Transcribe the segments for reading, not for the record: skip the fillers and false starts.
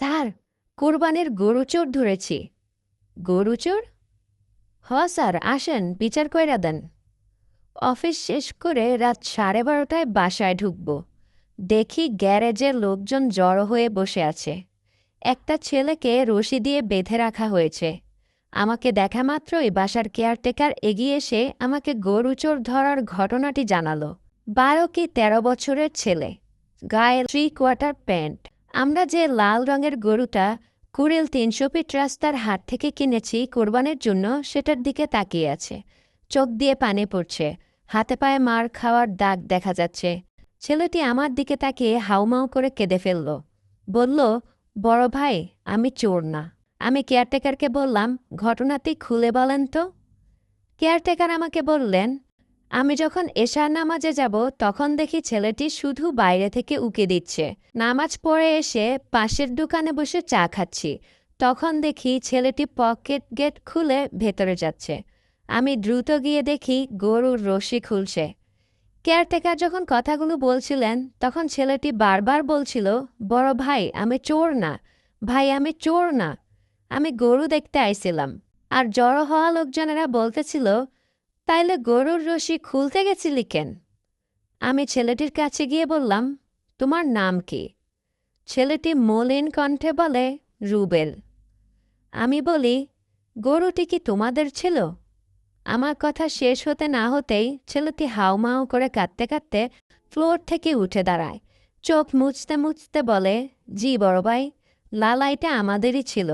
Sir, কোরবানির গরু চোর ধরেছি। গরু চোর? স্যার, আসেন বিচার কইরা দেন। অফিস শেষ করে রাত 12:30টায় বাসায় ঢুকব। দেখি গ্যারেজে লোকজন জড়ো হয়ে বসে আছে। একটা ছেলেকে রশি দিয়ে বেঁধে রাখা হয়েছে। আমাকে দেখা মাত্রই বাসার কেয়ারটেকার এগিয়ে এসে আমাকে গরু চোর ধরার ঘটনাটি জানালো। 12 কি 13 বছরের ছেলে, গায়ে 3/4 প্যান্ট। আমরা যে লাল রঙের গরুটা কুড়িল 300 ফিট রাস্তার হাট থেকে কিনেছি কোরবানের জন্য, সেটার দিকে তাকিয়ে আছে। চোখ দিয়ে পানি পড়ছে, হাতে পায়ে মার খাওয়ার দাগ দেখা যাচ্ছে। ছেলেটি আমার দিকে তাকিয়ে হাউমাউ করে কেঁদে ফেলল। বলল, বড় ভাই, আমি চোর না। আমি কেয়ারটেকারকে বললাম, ঘটনাটি খুলে বলেন তো। কেয়ারটেকার আমাকে বললেন, আমি যখন এশার নামাজে যাব তখন দেখি ছেলেটি শুধু বাইরে থেকে উকি দিচ্ছে। নামাজ পড়ে এসে পাশের দোকানে বসে চা খাচ্ছি, তখন দেখি ছেলেটি পকেট গেট খুলে ভেতরে যাচ্ছে। আমি দ্রুত গিয়ে দেখি গরুর রশি খুলছে। কেয়ারটেকার যখন কথাগুলো বলছিলেন তখন ছেলেটি বারবার বলছিল, বড় ভাই, আমি চোর না। ভাই, আমি চোর না, আমি গরু দেখতে আইছিলাম। আর জড়ো হওয়া লোকজনেরা বলতেছিল, তাইলে গরুর রশি খুলতে গেছিলি কেন? আমি ছেলেটির কাছে গিয়ে বললাম, তোমার নাম কি? ছেলেটি মলিন কণ্ঠে বলে, রুবেল। আমি বলি, গরুটি কি তোমাদের ছিল? আমার কথা শেষ হতে না হতেই ছেলেটি হাউমাউ করে কাঁদতে কাঁদতে ফ্লোর থেকে উঠে দাঁড়ায়। চোখ মুছতে মুছতে বলে, জি বড় ভাই, লালাইটা আমাদেরই ছিল।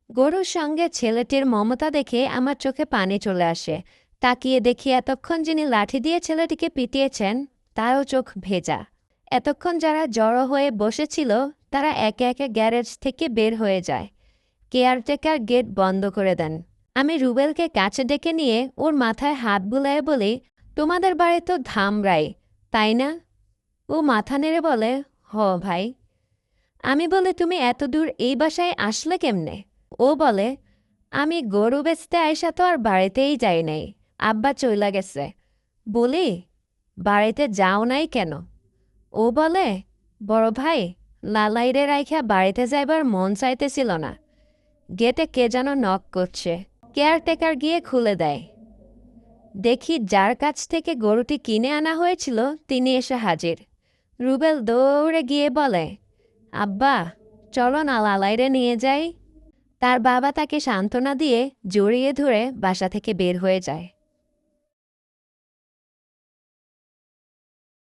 গরুর সঙ্গে ছেলেটির মমতা দেখে আমার চোখে পানি চলে আসে। তাকিয়ে দেখি এতক্ষণ যিনি লাঠি দিয়ে ছেলেটিকে পিটিয়েছেন তারও চোখ ভেজা। এতক্ষণ যারা জড়ো হয়ে বসেছিল তারা একে একে গ্যারেজ থেকে বের হয়ে যায়। কেয়ারটেকার গেট বন্ধ করে দেন। আমি রুবেলকে কাছে ডেকে নিয়ে ওর মাথায় হাত বুলায়ে বলি, তোমাদের বাড়ি তো ধামরাই, তাই না? ও মাথা নেড়ে বলে, হ ভাই। আমি বলি, তুমি এত দূর এই বাসায় আসলে কেমনে? ও বলে, আমি গরু বেচতে আইসা তো আর বাড়িতেই যাই নাই, আব্বা চইলা গেছে। বলি, বাড়িতে যাও নাই কেন? ও বলে, বড় ভাই, লালাইরে রাইখা বাড়িতে যাইবার মন চাইতেছিল না। গেটে কে যেন নক করছে। কেয়ারটেকার গিয়ে খুলে দেয়। দেখি যার কাছ থেকে গরুটি কিনে আনা হয়েছিল তিনি এসে হাজির। রুবেল দৌড়ে গিয়ে বলে, আব্বা, চলো না লালাইরে নিয়ে যাই। তার বাবা তাকে সান্ত্বনা দিয়ে জড়িয়ে ধরে বাসা থেকে বের হয়ে যায়।